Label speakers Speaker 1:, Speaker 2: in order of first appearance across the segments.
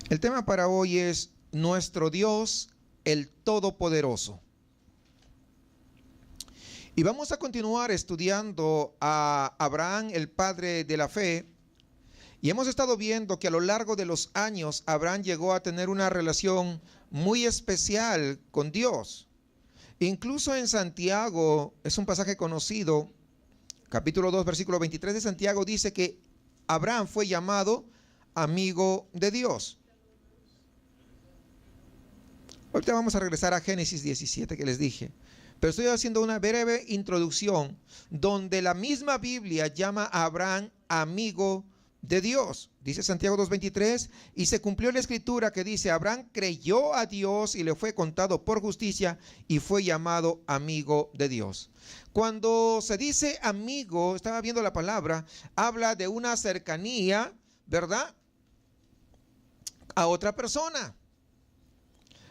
Speaker 1: El tema para hoy es nuestro Dios, el Todopoderoso. Y vamos a continuar estudiando a Abraham, el padre de la fe. Y hemos estado viendo que a lo largo de los años Abraham llegó a tener una relación muy especial con Dios. Incluso en Santiago, es un pasaje conocido, capítulo 2, versículo 23 de Santiago, dice que Abraham fue llamado amigo de Dios. Ahorita vamos a regresar a Génesis 17 que les dije. Pero estoy haciendo una breve introducción donde la misma Biblia llama a Abraham amigo de Dios. Dice Santiago 2:23, y se cumplió la escritura que dice, Abraham creyó a Dios y le fue contado por justicia y fue llamado amigo de Dios. Cuando se dice amigo, estaba viendo la palabra, habla de una cercanía, ¿verdad?, a otra persona.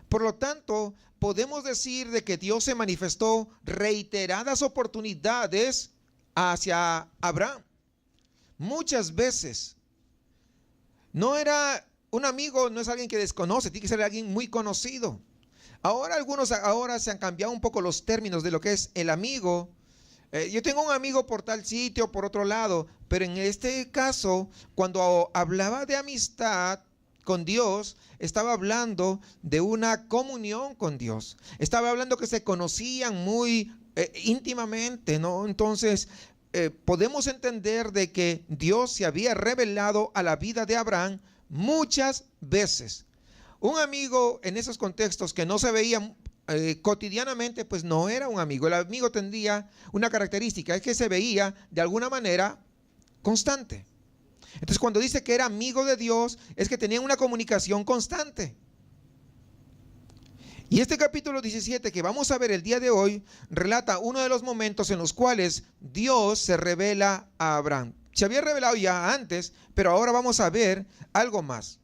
Speaker 1: Por lo tanto, podemos decir de que Dios se manifestó reiteradas oportunidades hacia Abraham. Muchas veces. No era un amigo, no es alguien que desconoce, tiene que ser alguien muy conocido. Ahora se han cambiado un poco los términos de lo que es el amigo. Yo tengo un amigo por tal sitio, por otro lado, pero en este caso, cuando hablaba de amistad con Dios, estaba hablando de una comunión con Dios. Estaba hablando que se conocían muy íntimamente, ¿no? Entonces, podemos entender de que Dios se había revelado a la vida de Abraham muchas veces. Un amigo en esos contextos que no se veía cotidianamente, pues no era un amigo. El amigo tendría una característica, es que se veía de alguna manera constante. Entonces, cuando dice que era amigo de Dios, es que tenían una comunicación constante. Y este capítulo 17 que vamos a ver el día de hoy, relata uno de los momentos en los cuales Dios se revela a Abraham. Se había revelado ya antes, pero ahora vamos a ver algo más.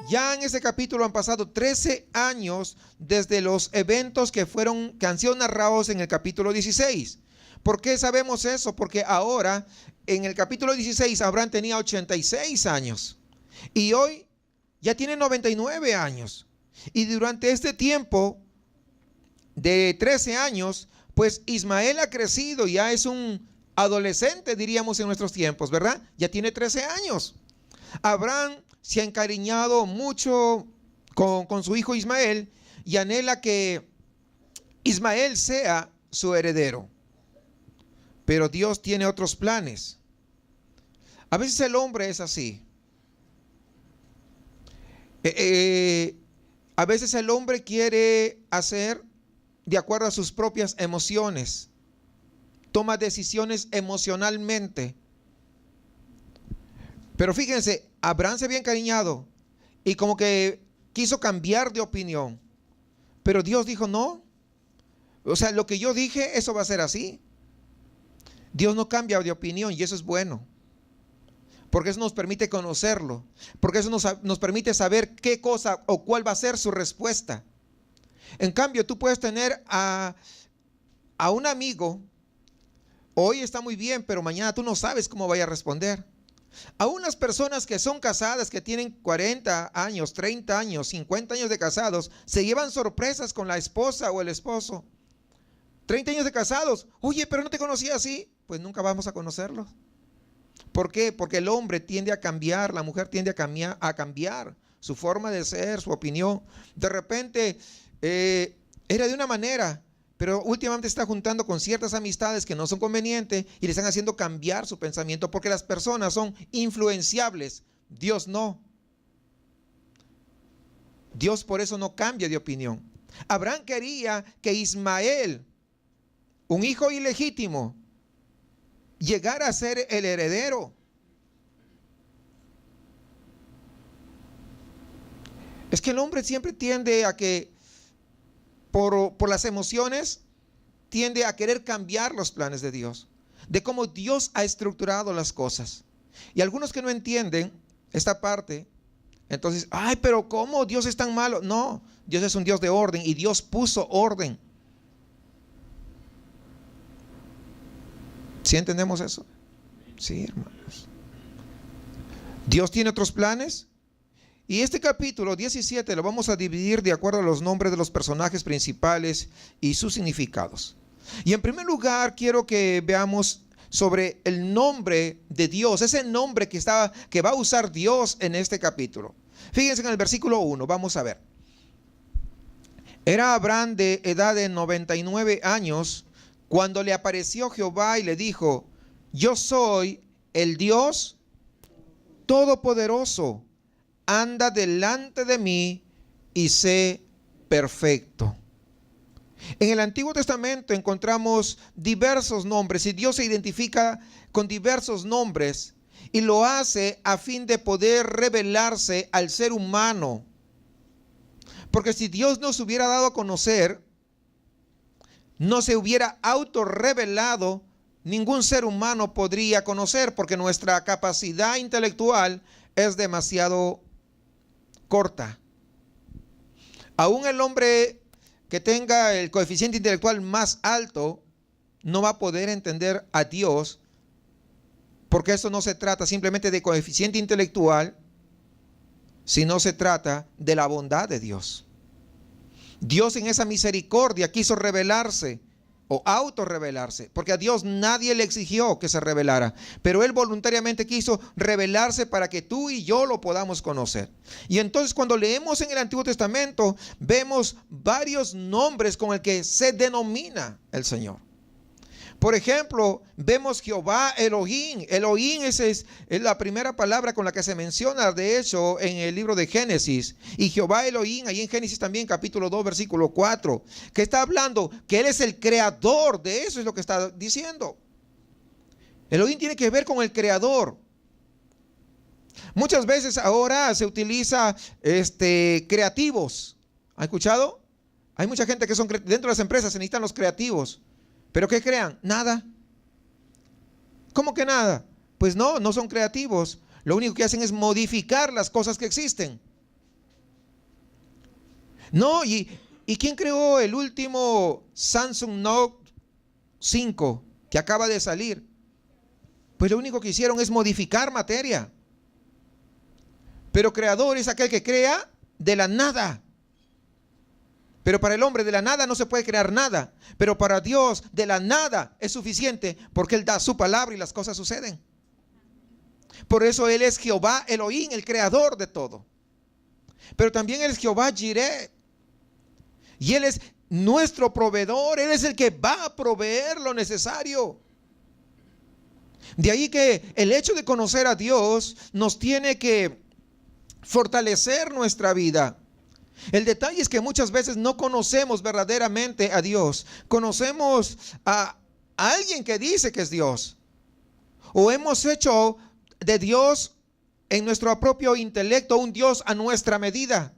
Speaker 1: Ya en ese capítulo han pasado 13 años desde los eventos que han sido narrados en el capítulo 16. ¿Por qué sabemos eso? Porque ahora, en el capítulo 16, Abraham tenía 86 años. Y hoy ya tiene 99 años. Y durante este tiempo de 13 años, pues Ismael ha crecido, ya es un adolescente, diríamos en nuestros tiempos, ¿verdad? Ya tiene 13 años. Abraham se ha encariñado mucho con su hijo Ismael y anhela que Ismael sea su heredero. Pero Dios tiene otros planes. A veces el hombre es así. A veces el hombre quiere hacer de acuerdo a sus propias emociones. Toma decisiones emocionalmente. Pero fíjense, Abraham se había encariñado y como que quiso cambiar de opinión. Pero Dios dijo no. O sea, lo que yo dije, eso va a ser así. Dios no cambia de opinión y eso es bueno. Porque eso nos permite conocerlo. Porque eso nos permite saber qué cosa o cuál va a ser su respuesta. En cambio, tú puedes tener a un amigo. Hoy está muy bien, pero mañana tú no sabes cómo vaya a responder. A unas personas que son casadas, que tienen 40 años, 30 años, 50 años de casados, se llevan sorpresas con la esposa o el esposo. 30 años de casados. Oye, pero no te conocía así. Pues nunca vamos a conocerlos. ¿Por qué? Porque el hombre tiende a cambiar, la mujer tiende a cambiar su forma de ser, su opinión. De repente era de una manera, pero últimamente está juntando con ciertas amistades que no son convenientes y le están haciendo cambiar su pensamiento porque las personas son influenciables. Dios no. Dios por eso no cambia de opinión. Abraham quería que Ismael, un hijo ilegítimo, llegara a ser el heredero. Es que el hombre siempre tiende a que por las emociones tiende a querer cambiar los planes de Dios, de cómo Dios ha estructurado las cosas. Y algunos que no entienden esta parte, entonces, ay, pero ¿cómo Dios es tan malo? No, Dios es un Dios de orden y Dios puso orden. ¿Sí entendemos eso? Sí, hermanos. Dios tiene otros planes Y este capítulo 17 lo vamos a dividir de acuerdo a los nombres de los personajes principales y sus significados. Y en primer lugar quiero que veamos sobre el nombre de Dios, ese nombre que va a usar Dios en este capítulo. Fíjense en el versículo 1, vamos a ver. Era Abraham de edad de 99 años cuando le apareció Jehová y le dijo: yo soy el Dios Todopoderoso, anda delante de mí y sé perfecto. En el Antiguo Testamento encontramos diversos nombres y Dios se identifica con diversos nombres y lo hace a fin de poder revelarse al ser humano. Porque si Dios nos hubiera dado a conocer, no se hubiera autorrevelado, ningún ser humano podría conocer, porque nuestra capacidad intelectual es demasiado corta. Aún el hombre que tenga el coeficiente intelectual más alto no va a poder entender a Dios, porque eso no se trata simplemente de coeficiente intelectual, sino se trata de la bondad de Dios. Dios en esa misericordia quiso revelarse o autorrevelarse, porque a Dios nadie le exigió que se revelara, pero Él voluntariamente quiso revelarse para que tú y yo lo podamos conocer. Y entonces cuando leemos en el Antiguo Testamento, vemos varios nombres con el que se denomina el Señor. Por ejemplo, vemos Jehová Elohim. Elohim es la primera palabra con la que se menciona, de hecho, en el libro de Génesis. Y Jehová Elohim, ahí en Génesis también, capítulo 2, versículo 4, que está hablando que Él es el creador. De eso es lo que está diciendo. Elohim tiene que ver con el creador. Muchas veces ahora se utiliza creativos. ¿Han escuchado? Hay mucha gente que son dentro de las empresas, se necesitan los creativos. ¿Pero qué crean? Nada. ¿Cómo que nada? Pues no son creativos. Lo único que hacen es modificar las cosas que existen. No, ¿y quién creó el último Samsung Note 5 que acaba de salir? Pues lo único que hicieron es modificar materia. Pero creador es aquel que crea de la nada. Pero para el hombre de la nada no se puede crear nada. Pero para Dios de la nada es suficiente, porque Él da su palabra y las cosas suceden. Por eso Él es Jehová Elohim, el creador de todo. Pero también Él es Jehová Jireh. Y Él es nuestro proveedor. Él es el que va a proveer lo necesario. De ahí que el hecho de conocer a Dios nos tiene que fortalecer nuestra vida. El detalle es que muchas veces no conocemos verdaderamente a Dios. Conocemos a alguien que dice que es Dios. O hemos hecho de Dios en nuestro propio intelecto un Dios a nuestra medida.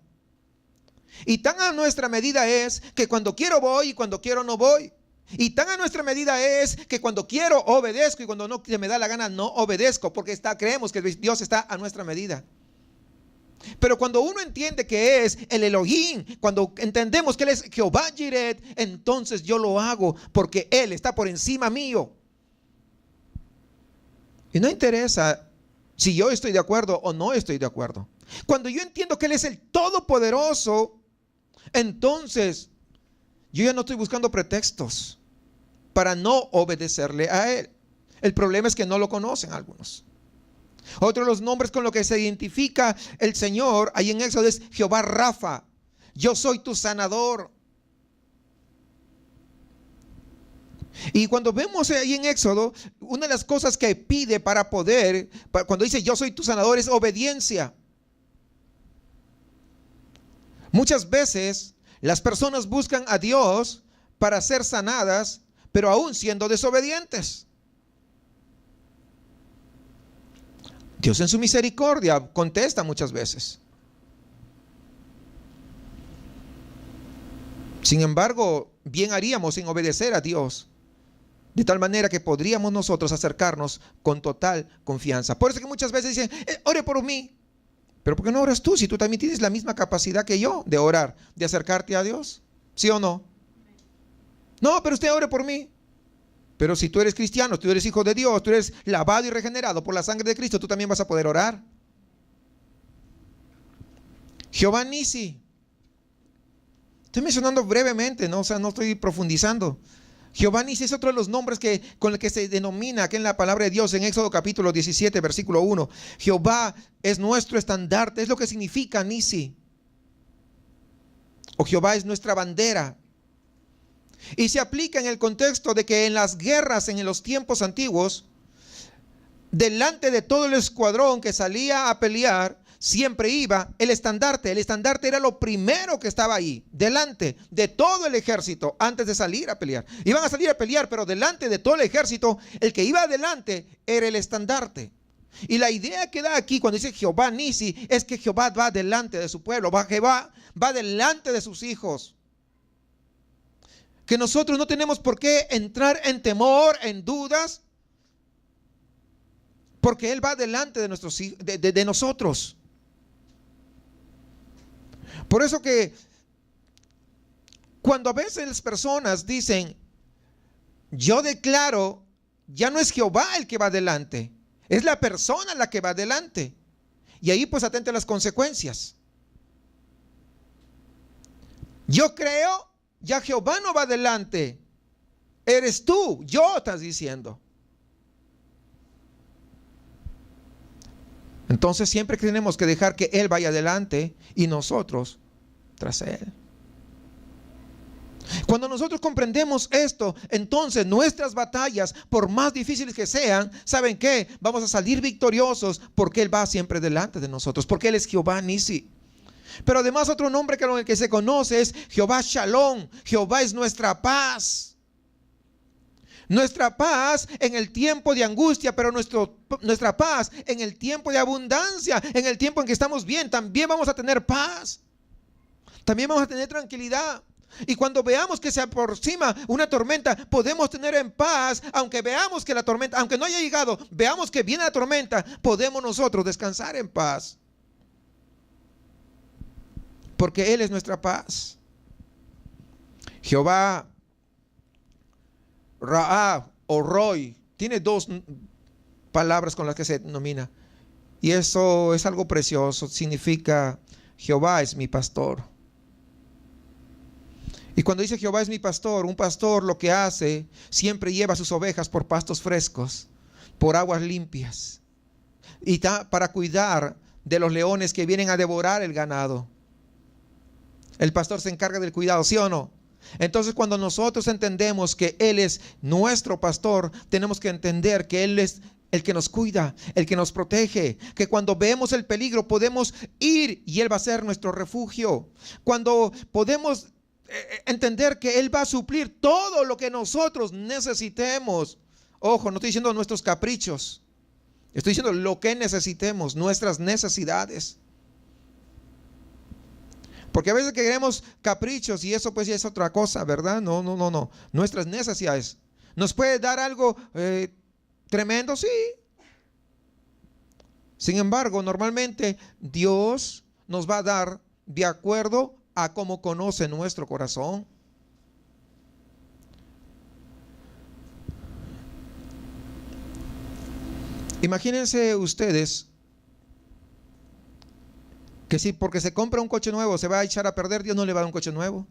Speaker 1: Y tan a nuestra medida es que cuando quiero voy y cuando quiero no voy. Y tan a nuestra medida es que cuando quiero obedezco y cuando no se me da la gana no obedezco, porque creemos que Dios está a nuestra medida. Pero cuando uno entiende que es el Elohim, cuando entendemos que Él es Jehová Jireh, entonces yo lo hago porque Él está por encima mío. Y no interesa si yo estoy de acuerdo o no estoy de acuerdo. Cuando yo entiendo que Él es el Todopoderoso, entonces yo ya no estoy buscando pretextos para no obedecerle a Él. El problema es que no lo conocen algunos. Otro de los nombres con los que se identifica el Señor ahí en Éxodo es Jehová Rafa. Yo soy tu sanador. Y cuando vemos ahí en Éxodo, una de las cosas que pide cuando dice yo soy tu sanador, es obediencia. Muchas veces las personas buscan a Dios para ser sanadas, pero aún siendo desobedientes. Dios en su misericordia contesta muchas veces. Sin embargo, bien haríamos en obedecer a Dios, de tal manera que podríamos nosotros acercarnos con total confianza. Por eso que muchas veces dicen, ore por mí. Pero ¿por qué no oras tú si tú también tienes la misma capacidad que yo de orar, de acercarte a Dios? ¿Sí o no? No, pero usted ore por mí. Pero si tú eres cristiano, tú eres hijo de Dios, tú eres lavado y regenerado por la sangre de Cristo, tú también vas a poder orar. Jehová Nisi. Estoy mencionando brevemente, ¿no? O sea, no estoy profundizando. Jehová Nisi es otro de los nombres con el que se denomina aquí en la palabra de Dios en Éxodo capítulo 17, versículo 1. Jehová es nuestro estandarte, es lo que significa Nisi. O Jehová es nuestra bandera. Y se aplica en el contexto de que en las guerras en los tiempos antiguos, delante de todo el escuadrón que salía a pelear, siempre iba el estandarte. El estandarte era lo primero que estaba ahí, delante de todo el ejército, antes de salir a pelear. Iban a salir a pelear, pero delante de todo el ejército, el que iba adelante era el estandarte. Y la idea que da aquí cuando dice Jehová Nisi, es que Jehová va delante de su pueblo, Jehová va delante de sus hijos. Que nosotros no tenemos por qué entrar en temor, en dudas, porque Él va delante de nosotros. Por eso que cuando a veces las personas dicen, yo declaro, ya no es Jehová el que va adelante, es la persona la que va adelante. Y ahí pues atente a las consecuencias. Yo creo, ya Jehová no va adelante, eres tú, yo estás diciendo. Entonces siempre tenemos que dejar que Él vaya adelante y nosotros tras Él. Cuando nosotros comprendemos esto, entonces nuestras batallas, por más difíciles que sean, ¿saben qué? Vamos a salir victoriosos porque Él va siempre delante de nosotros, porque Él es Jehová Nisi. Pero además otro nombre con el que se conoce es Jehová Shalom. Jehová es nuestra paz. Nuestra paz en el tiempo de angustia, pero nuestra paz en el tiempo de abundancia, en el tiempo en que estamos bien, también vamos a tener paz. También vamos a tener tranquilidad. Y cuando veamos que se aproxima una tormenta, podemos tener en paz, aunque veamos que la tormenta, aunque no haya llegado, veamos que viene la tormenta, podemos nosotros descansar en paz. Porque Él es nuestra paz. Jehová Raá o Roy tiene dos palabras con las que se denomina. Y eso es algo precioso. Significa Jehová es mi pastor. Y cuando dice Jehová es mi pastor, un pastor lo que hace, siempre lleva sus ovejas por pastos frescos, por aguas limpias. Y está para cuidar de los leones que vienen a devorar el ganado. El pastor se encarga del cuidado, ¿sí o no? Entonces cuando nosotros entendemos que Él es nuestro pastor, tenemos que entender que Él es el que nos cuida, el que nos protege, que cuando vemos el peligro podemos ir y Él va a ser nuestro refugio. Cuando podemos entender que Él va a suplir todo lo que nosotros necesitemos. Ojo, no estoy diciendo nuestros caprichos, estoy diciendo lo que necesitemos, nuestras necesidades. Porque a veces queremos caprichos y eso pues ya es otra cosa, ¿verdad? No. Nuestras necesidades. ¿Nos puede dar algo tremendo? Sí. Sin embargo, normalmente Dios nos va a dar de acuerdo a cómo conoce nuestro corazón. Imagínense ustedes que si porque se compra un coche nuevo se va a echar a perder, Dios no le va a dar un coche nuevo,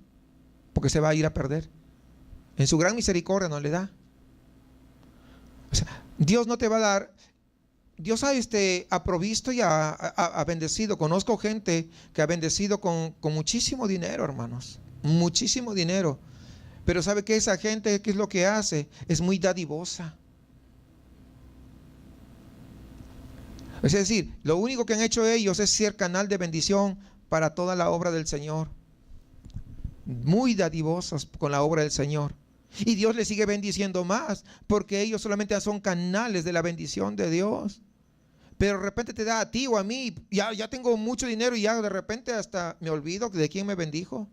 Speaker 1: porque se va a ir a perder. En su gran misericordia no le da. O sea, Dios no te va a dar. Dios ha provisto y ha bendecido. Conozco gente que ha bendecido con muchísimo dinero, hermanos. Muchísimo dinero. Pero ¿sabe qué? Esa gente, ¿qué es lo que hace? Es muy dadivosa. Es decir, lo único que han hecho ellos es ser canal de bendición para toda la obra del Señor. Muy dadivosos con la obra del Señor. Y Dios les sigue bendiciendo más, porque ellos solamente son canales de la bendición de Dios. Pero de repente te da a ti o a mí, ya tengo mucho dinero y ya de repente hasta me olvido de quién me bendijo.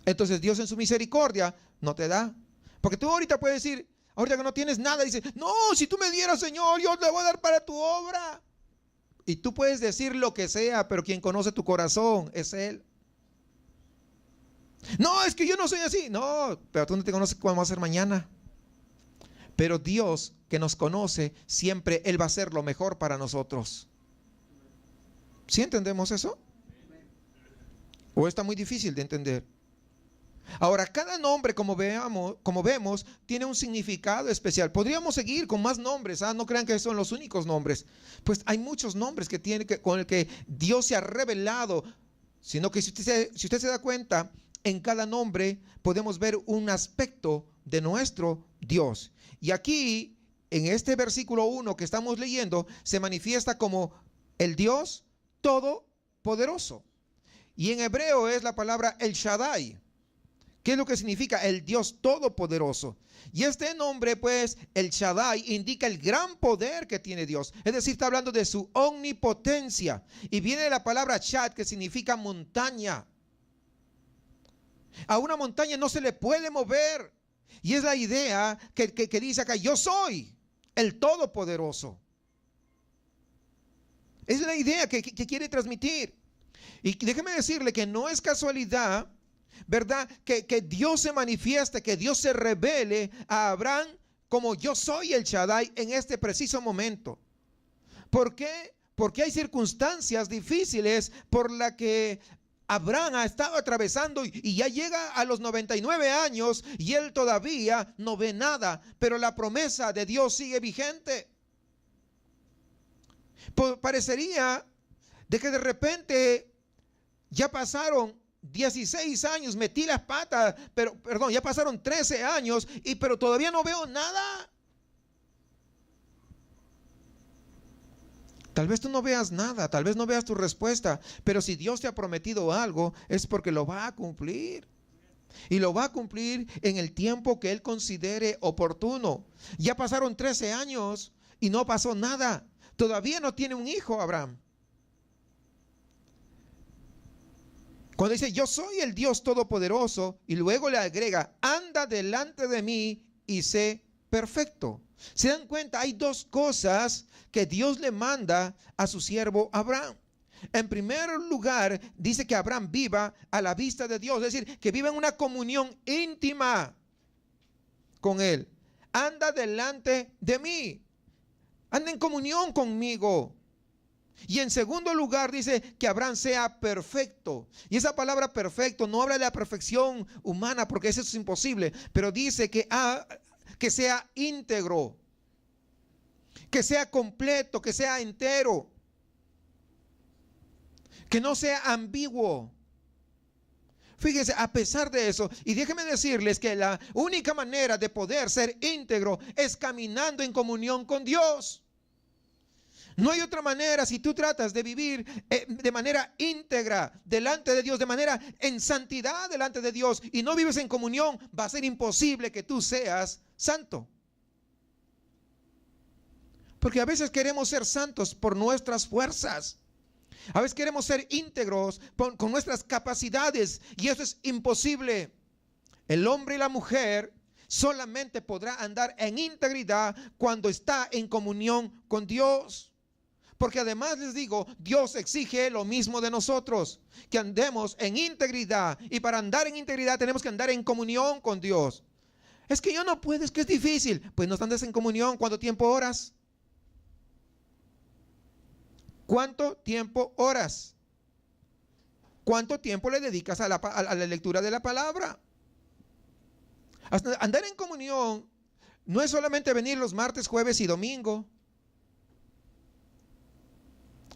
Speaker 1: Entonces Dios en su misericordia no te da. Porque tú ahorita puedes decir, ahorita que no tienes nada, dices, no, si tú me dieras, Señor, yo te voy a dar para tu obra. Y tú puedes decir lo que sea, pero quien conoce tu corazón es Él. No, es que yo no soy así. No, pero tú no te conoces cómo va a ser mañana. Pero Dios que nos conoce, siempre Él va a hacer lo mejor para nosotros. ¿Sí entendemos eso? ¿O está muy difícil de entender? Ahora, cada nombre, como vemos, tiene un significado especial. Podríamos seguir con más nombres. No crean que son los únicos nombres. Pues hay muchos nombres con el que Dios se ha revelado. Sino que si usted se da cuenta, en cada nombre podemos ver un aspecto de nuestro Dios. Y aquí, en este versículo 1 que estamos leyendo, se manifiesta como el Dios todopoderoso. Y en hebreo es la palabra El Shaddai. ¿Qué es lo que significa? El Dios todopoderoso. Y este nombre, pues, El Shaddai, indica el gran poder que tiene Dios. Es decir, está hablando de su omnipotencia. Y viene de la palabra Shad, que significa montaña. A una montaña no se le puede mover. Y es la idea que dice acá: yo soy el todopoderoso. Es la idea que quiere transmitir. Y déjeme decirle que no es casualidad, ¿verdad?, que Dios se manifieste, que Dios se revele a Abraham como yo soy el Shaddai en este preciso momento. ¿Por qué? Porque hay circunstancias difíciles por las que Abraham ha estado atravesando y ya llega a los 99 años y él todavía no ve nada, pero la promesa de Dios sigue vigente. Parecería de que de repente ya pasaron 16 años, metí las patas, pero perdón, ya pasaron 13 años pero todavía no veo nada. Tal vez tú no veas nada, tal vez no veas tu respuesta, pero si Dios te ha prometido algo, es porque lo va a cumplir. Y lo va a cumplir en el tiempo que Él considere oportuno. Ya pasaron 13 años y no pasó nada. Todavía no tiene un hijo Abraham. Cuando dice yo soy el Dios todopoderoso, y luego le agrega: anda delante de mí y sé perfecto. ¿Se dan cuenta? Hay dos cosas que Dios le manda a su siervo Abraham. En primer lugar, dice que Abraham viva a la vista de Dios, es decir, que viva en una comunión íntima con Él. Anda delante de mí, anda en comunión conmigo. Y en segundo lugar dice que Abraham sea perfecto. Y esa palabra perfecto no habla de la perfección humana, porque eso es imposible, pero dice que sea íntegro, que sea completo, que sea entero, que no sea ambiguo. Fíjense, a pesar de eso, y déjenme decirles que la única manera de poder ser íntegro es caminando en comunión con Dios. No hay otra manera. Si tú tratas de vivir de manera íntegra delante de Dios, de manera en santidad delante de Dios, y no vives en comunión, va a ser imposible que tú seas santo. Porque a veces queremos ser santos por nuestras fuerzas. A veces queremos ser íntegros con nuestras capacidades, y eso es imposible. El hombre y la mujer solamente podrá andar en integridad cuando está en comunión con Dios. Porque además les digo, Dios exige lo mismo de nosotros, que andemos en integridad. Y para andar en integridad tenemos que andar en comunión con Dios. Es que yo no puedo, es que es difícil. Pues no andes en comunión. ¿Cuánto tiempo oras? ¿Cuánto tiempo oras? ¿Cuánto tiempo le dedicas a la lectura de la palabra? Andar en comunión no es solamente venir los martes, jueves y domingo.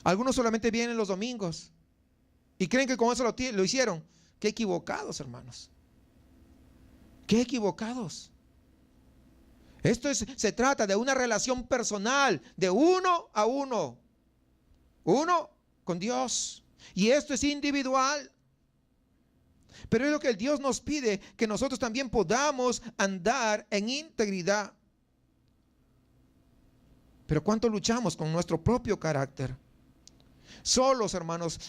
Speaker 1: Algunos solamente vienen los domingos y creen que con eso lo hicieron. Qué equivocados, hermanos. Qué equivocados. Se trata de una relación personal, de uno a uno. Uno con Dios. Y esto es individual. Pero es lo que el Dios nos pide, que nosotros también podamos andar en integridad. Pero ¿cuánto luchamos con nuestro propio carácter? Solos, hermanos,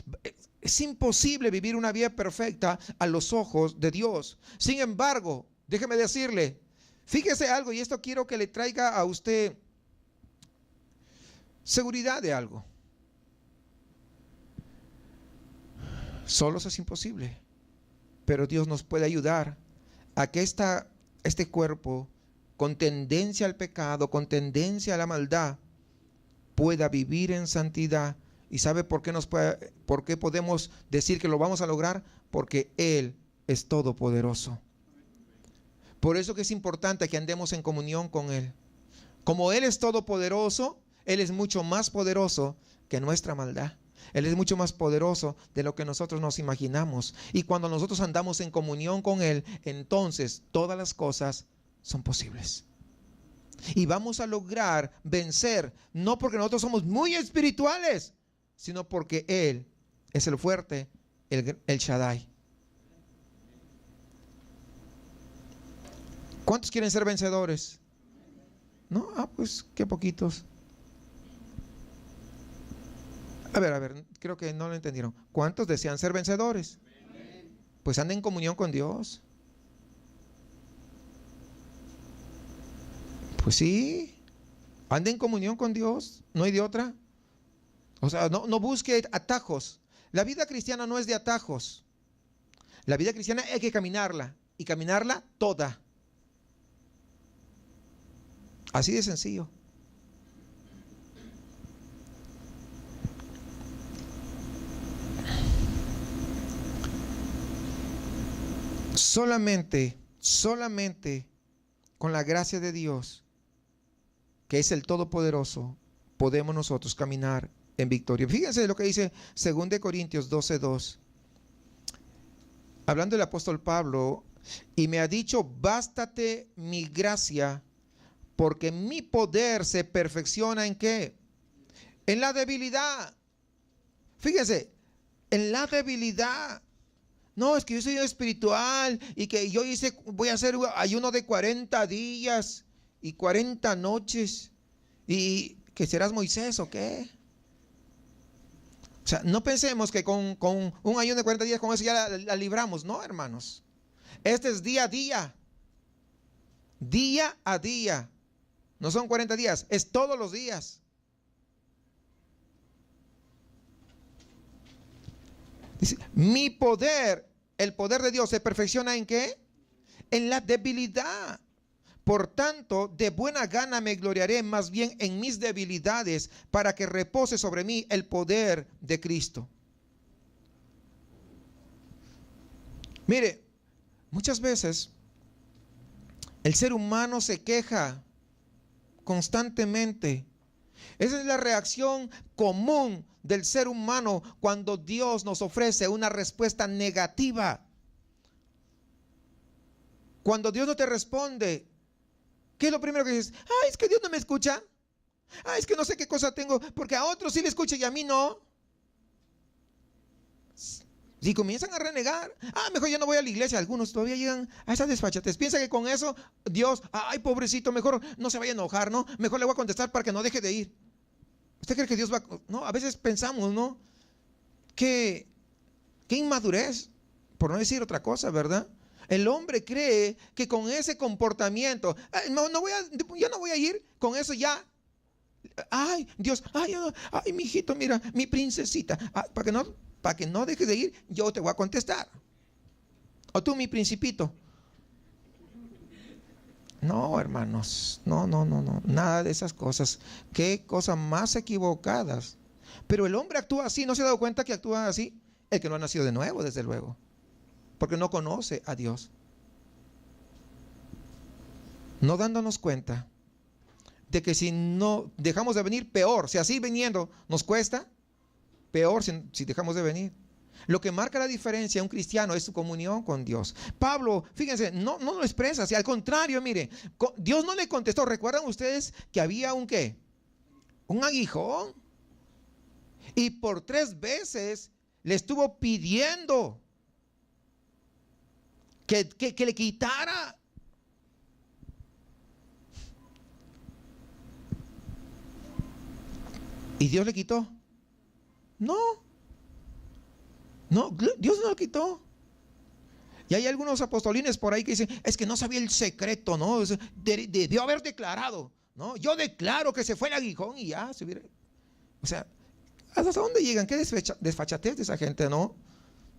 Speaker 1: es imposible vivir una vida perfecta a los ojos de Dios. Sin embargo, déjeme decirle, fíjese algo, y esto quiero que le traiga a usted seguridad de algo. Solos es imposible, pero Dios nos puede ayudar a que este cuerpo con tendencia al pecado, con tendencia a la maldad, pueda vivir en santidad ¿Y sabe por qué por qué podemos decir que lo vamos a lograr? Porque Él es todopoderoso. Por eso que es importante que andemos en comunión con Él. Como Él es todopoderoso, Él es mucho más poderoso que nuestra maldad. Él es mucho más poderoso de lo que nosotros nos imaginamos. Y cuando nosotros andamos en comunión con Él, entonces todas las cosas son posibles. Y vamos a lograr vencer, no porque nosotros somos muy espirituales, sino porque Él es el fuerte, el Shaddai. ¿Cuántos quieren ser vencedores? No, pues qué poquitos. A ver, creo que no lo entendieron. ¿Cuántos desean ser vencedores? Pues anden en comunión con Dios. Pues sí, ande en comunión con Dios, no hay de otra. O sea, no busque atajos. La vida cristiana no es de atajos. La vida cristiana hay que caminarla, y caminarla toda. Así de sencillo. Solamente con la gracia de Dios, que es el Todopoderoso, podemos nosotros caminar en victoria. Fíjense lo que dice 2 Corintios 12:2. Hablando del apóstol Pablo, y me ha dicho, bástate mi gracia, porque mi poder se perfecciona ¿en qué? En la debilidad. Fíjense, en la debilidad. No, es que yo soy espiritual y que voy a hacer ayuno de 40 días y 40 noches. ¿Y que serás Moisés o qué? O sea, no pensemos que con un ayuno de 40 días, con eso ya la libramos. No, hermanos. Este es día a día. Día a día. No son 40 días, es todos los días. Dice, mi poder, el poder de Dios se perfecciona ¿en qué? En la debilidad. Por tanto, de buena gana me gloriaré más bien en mis debilidades, para que repose sobre mí el poder de Cristo. Mire, muchas veces el ser humano se queja constantemente. Esa es la reacción común del ser humano cuando Dios nos ofrece una respuesta negativa. Cuando Dios no te responde, ¿qué es lo primero que dices? Es que Dios no me escucha. Es que no sé qué cosa tengo, porque a otros sí le escucha y a mí no. Si comienzan a renegar, mejor yo no voy a la iglesia. Algunos todavía llegan a esa desfachatez. Piensa que con eso Dios, pobrecito, mejor no se vaya a enojar, ¿no? Mejor le voy a contestar para que no deje de ir. ¿Usted cree que Dios va? No, a veces pensamos, ¿no? Qué inmadurez, por no decir otra cosa, ¿verdad? El hombre cree que con ese comportamiento, yo no voy a ir, con eso ya. Dios, mi hijito, mira, mi princesita, para que no dejes de ir, yo te voy a contestar. O tú, mi principito. No, hermanos, no, nada de esas cosas. Qué cosas más equivocadas. Pero el hombre actúa así, ¿no se ha dado cuenta que actúa así? El que no ha nacido de nuevo, desde luego, porque no conoce a Dios. No dándonos cuenta de que si no dejamos de venir, peor. Si así viniendo nos cuesta, peor si dejamos de venir. Lo que marca la diferencia a un cristiano es su comunión con Dios. Pablo, fíjense, no lo expresa, al contrario, mire, Dios no le contestó. ¿Recuerdan ustedes que había un qué? Un aguijón. Y por 3 veces le estuvo pidiendo que le quitara. ¿Y Dios le quitó? No, Dios no lo quitó. Y hay algunos apostolines por ahí que dicen, es que no sabía el secreto, ¿no? Debió haber declarado, ¿no? Yo declaro que se fue el aguijón y ya se hubiera. O sea, ¿hasta dónde llegan? ¿Qué desfachatez de esa gente, no?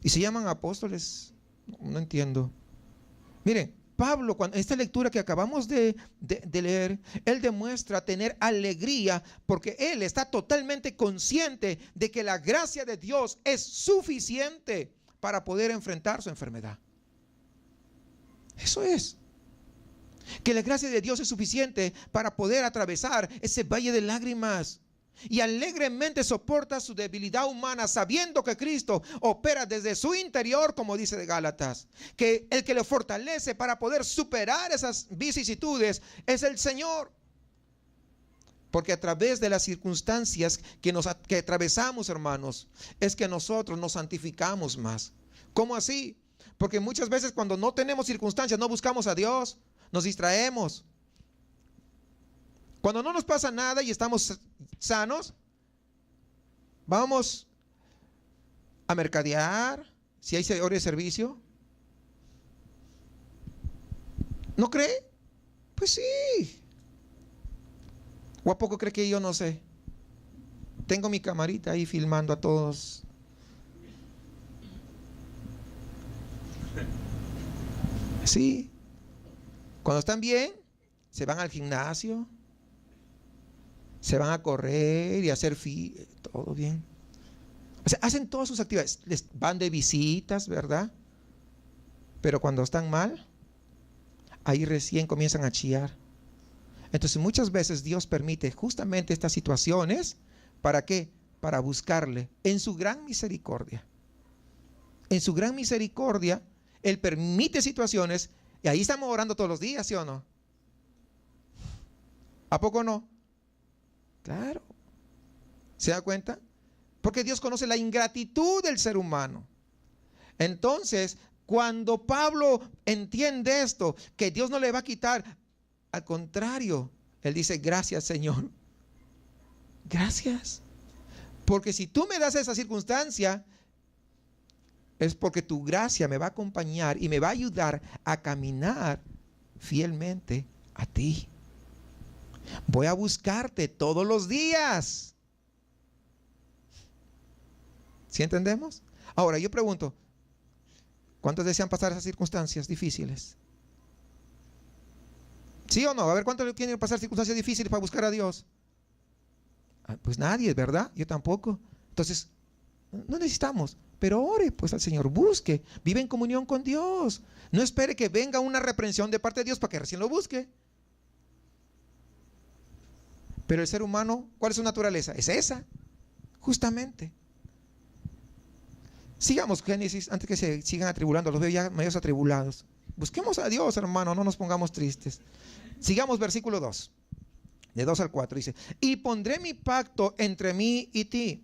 Speaker 1: Y se llaman apóstoles. No entiendo. Miren, Pablo, en esta lectura que acabamos de leer, él demuestra tener alegría porque él está totalmente consciente de que la gracia de Dios es suficiente para poder enfrentar su enfermedad. Eso es. Que la gracia de Dios es suficiente para poder atravesar ese valle de lágrimas. Y alegremente soporta su debilidad humana, sabiendo que Cristo opera desde su interior, como dice de Gálatas, que el que le fortalece para poder superar esas vicisitudes es el Señor. Porque a través de las circunstancias que atravesamos, hermanos, es que nosotros nos santificamos más. ¿Cómo así? Porque muchas veces cuando no tenemos circunstancias no buscamos a Dios, nos distraemos. Cuando no nos pasa nada y estamos sanos, vamos a mercadear, si hay hora de servicio. ¿No cree? Pues sí. ¿O a poco cree que yo no sé? Tengo mi camarita ahí filmando a todos. Sí. Cuando están bien, se van al gimnasio, se van a correr y a hacer todo bien. O sea, hacen todas sus actividades, les van de visitas, ¿verdad? Pero cuando están mal, ahí recién comienzan a chillar. Entonces muchas veces Dios permite justamente estas situaciones. ¿Para qué? Para buscarle en su gran misericordia. En su gran misericordia, Él permite situaciones y ahí estamos orando todos los días, ¿sí o no? ¿A poco no? Claro. ¿Se da cuenta? Porque Dios conoce la ingratitud del ser humano. Entonces, cuando Pablo entiende esto, que Dios no le va a quitar, al contrario, él dice, gracias, Señor. Gracias. Porque si tú me das esa circunstancia, es porque tu gracia me va a acompañar y me va a ayudar a caminar fielmente a ti. Voy a buscarte todos los días. ¿Sí entendemos? Ahora yo pregunto, ¿cuántos desean pasar esas circunstancias difíciles? ¿Sí o no? A ver, ¿cuántos quieren pasar circunstancias difíciles para buscar a Dios? Pues nadie, ¿verdad? Yo tampoco. Entonces, no necesitamos. Pero ore pues al Señor, busque, vive en comunión con Dios. No espere que venga una reprensión de parte de Dios para que recién lo busque. Pero el ser humano, ¿cuál es su naturaleza? Es esa, justamente. Sigamos Génesis antes que se sigan atribulando, los veo ya medios atribulados. Busquemos a Dios, hermano, no nos pongamos tristes. Sigamos versículo 2, de 2 al 4, dice, y pondré mi pacto entre mí y ti,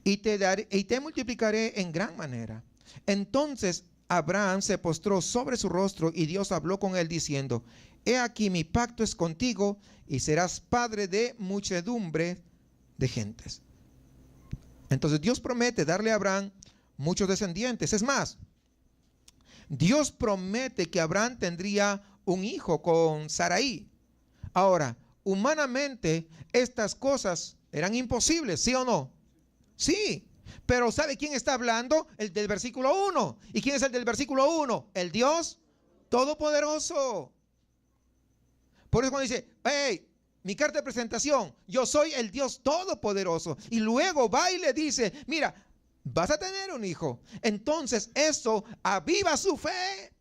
Speaker 1: y te multiplicaré en gran manera. Entonces Abraham se postró sobre su rostro y Dios habló con él diciendo, he aquí mi pacto es contigo y serás padre de muchedumbre de gentes. Entonces Dios promete darle a Abraham muchos descendientes. Es más, Dios promete que Abraham tendría un hijo con Sarai. Ahora, humanamente estas cosas eran imposibles, ¿sí o no? Sí, pero ¿sabe quién está hablando? El del versículo 1. ¿Y quién es el del versículo 1? El Dios Todopoderoso. Por eso cuando dice, hey, mi carta de presentación, yo soy el Dios Todopoderoso. Y luego va y le dice, mira, vas a tener un hijo. Entonces eso aviva su fe.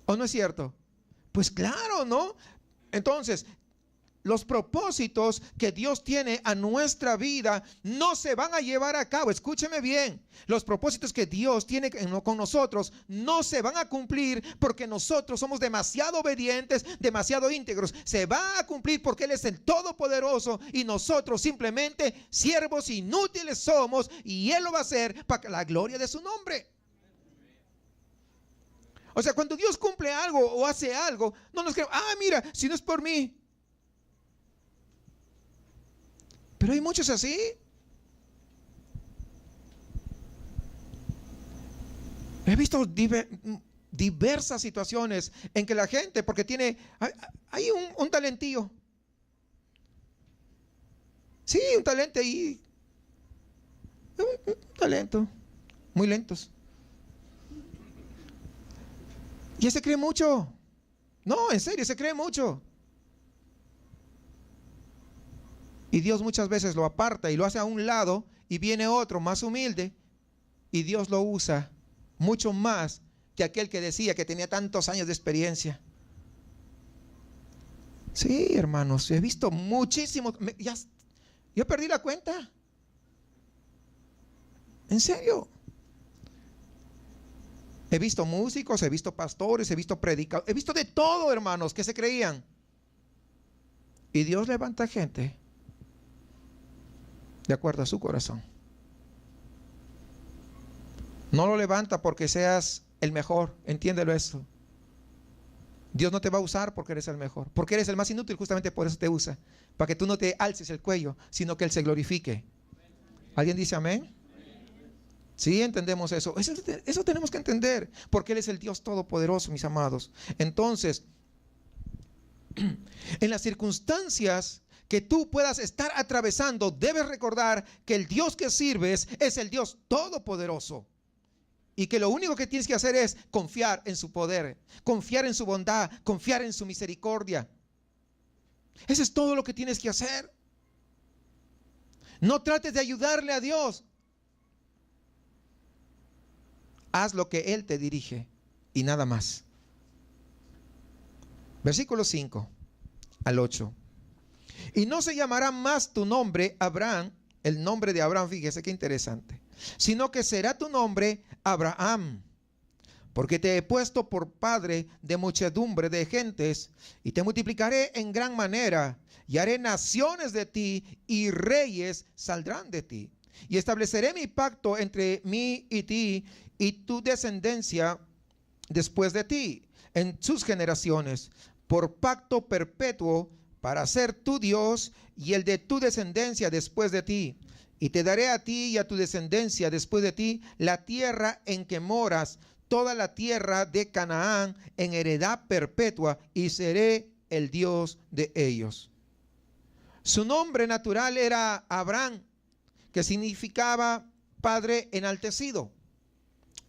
Speaker 1: ¿O no es cierto? Pues claro, ¿no? Entonces, los propósitos que Dios tiene a nuestra vida no se van a llevar a cabo. Escúcheme bien. Los propósitos que Dios tiene con nosotros no se van a cumplir porque nosotros somos demasiado obedientes, demasiado íntegros. Se va a cumplir porque Él es el Todopoderoso y nosotros simplemente siervos inútiles somos, y Él lo va a hacer para la gloria de su nombre. O sea, cuando Dios cumple algo o hace algo, no nos creemos, mira, si no es por mí. Pero hay muchos así. He visto diversas situaciones en que la gente, porque hay un talentillo. Sí, un talento ahí. Un talento. Muy lentos. Y ese cree mucho. No, en serio, se cree mucho. Y Dios muchas veces lo aparta y lo hace a un lado, y viene otro más humilde, y Dios lo usa mucho más que aquel que decía que tenía tantos años de experiencia. Sí, hermanos, he visto muchísimos. Yo perdí la cuenta. En serio. He visto músicos, he visto pastores, he visto predicadores, he visto de todo, hermanos, que se creían. Y Dios levanta gente de acuerdo a su corazón. No lo levanta porque seas el mejor, entiéndelo eso. Dios no te va a usar porque eres el mejor, porque eres el más inútil, justamente por eso te usa, para que tú no te alces el cuello, sino que Él se glorifique. ¿Alguien dice amén? Sí, entendemos eso. Eso tenemos que entender, porque Él es el Dios todopoderoso, mis amados. Entonces, en las circunstancias que tú puedas estar atravesando, debes recordar que el Dios que sirves es el Dios todopoderoso. Y que lo único que tienes que hacer es confiar en su poder, confiar en su bondad, confiar en su misericordia. Eso es todo lo que tienes que hacer. No trates de ayudarle a Dios. Haz lo que Él te dirige y nada más. Versículo 5 al 8. Y no se llamará más tu nombre Abraham, el nombre de Abraham, fíjese qué interesante, sino que será tu nombre Abraham, porque te he puesto por padre de muchedumbre de gentes, y te multiplicaré en gran manera, y haré naciones de ti, y reyes saldrán de ti. Y estableceré mi pacto entre mí y ti, y tu descendencia después de ti, en sus generaciones, por pacto perpetuo, para ser tu Dios y el de tu descendencia después de ti. Y te daré a ti y a tu descendencia después de ti la tierra en que moras, toda la tierra de Canaán, en heredad perpetua, y seré el Dios de ellos. Su nombre natural era Abraham, que significaba padre enaltecido.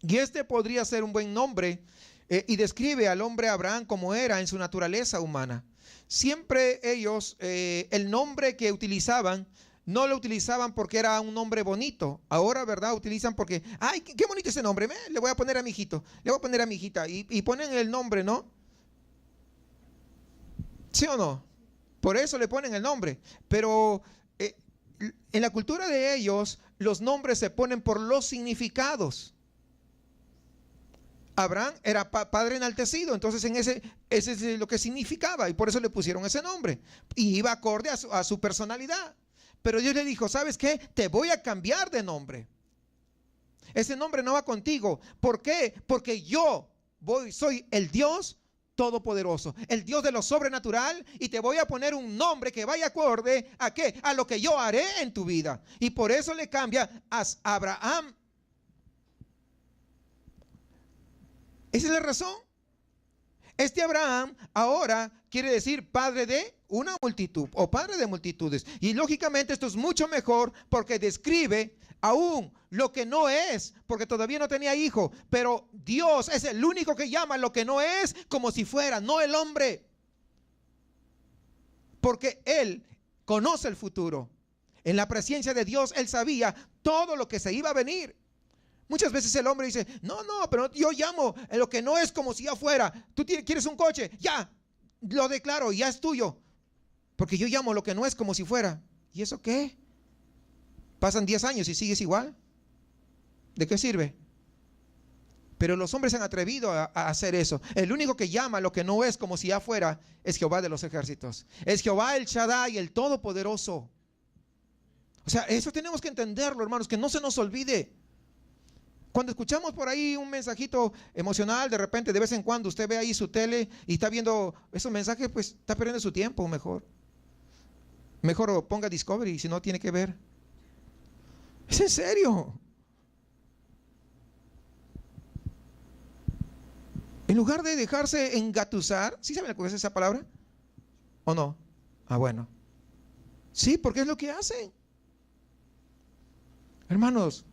Speaker 1: Y este podría ser un buen nombre, y describe al hombre Abraham como era en su naturaleza humana. Siempre ellos, el nombre que utilizaban, no lo utilizaban porque era un nombre bonito. Ahora, ¿verdad? Utilizan porque, ay, qué bonito ese nombre, le voy a poner a mi hijito, le voy a poner a mi hijita, y ponen el nombre, ¿no? ¿Sí o no? Por eso le ponen el nombre. Pero en la cultura de ellos, los nombres se ponen por los significados. Abraham era padre enaltecido, entonces ese es lo que significaba, y por eso le pusieron ese nombre, y iba acorde a su personalidad. Pero Dios le dijo, ¿sabes qué? Te voy a cambiar de nombre. Ese nombre no va contigo. ¿Por qué? Porque yo soy el Dios todopoderoso, el Dios de lo sobrenatural, y te voy a poner un nombre que vaya acorde ¿a qué? A lo que yo haré en tu vida. Y por eso le cambia a Abraham. Esa es la razón. Este Abraham ahora quiere decir padre de una multitud o padre de multitudes. Y lógicamente esto es mucho mejor porque describe aún lo que no es, porque todavía no tenía hijo. Pero Dios es el único que llama lo que no es como si fuera, no el hombre. Porque Él conoce el futuro. En la presencia de Dios Él sabía todo lo que se iba a venir. Muchas veces el hombre dice, no, pero yo llamo lo que no es como si ya fuera. Tú quieres un coche, ya, lo declaro, ya es tuyo. Porque yo llamo lo que no es como si fuera. ¿Y eso qué? Pasan 10 años y sigues igual. ¿De qué sirve? Pero los hombres se han atrevido a hacer eso. El único que llama lo que no es como si ya fuera es Jehová de los ejércitos. Es Jehová el Shaddai, el Todopoderoso. O sea, eso tenemos que entenderlo, hermanos, que no se nos olvide. Cuando escuchamos por ahí un mensajito emocional, de repente, de vez en cuando, usted ve ahí su tele y está viendo esos mensajes, pues está perdiendo su tiempo. Mejor ponga Discovery si no tiene que ver. Es en serio. En lugar de dejarse engatusar, ¿sí saben lo que es esa palabra? ¿O no? Ah, bueno. Sí, porque es lo que hacen. Hermanos,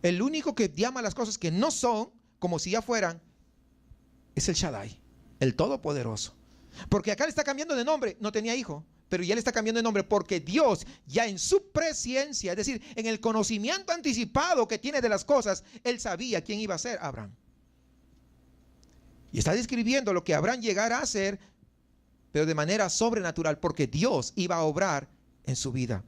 Speaker 1: el único que llama las cosas que no son como si ya fueran es el Shaddai, el Todopoderoso. Porque acá le está cambiando de nombre, no tenía hijo, pero ya le está cambiando de nombre porque Dios ya en su presciencia, es decir, en el conocimiento anticipado que tiene de las cosas, Él sabía quién iba a ser Abraham. Y está describiendo lo que Abraham llegara a ser, pero de manera sobrenatural, porque Dios iba a obrar en su vida.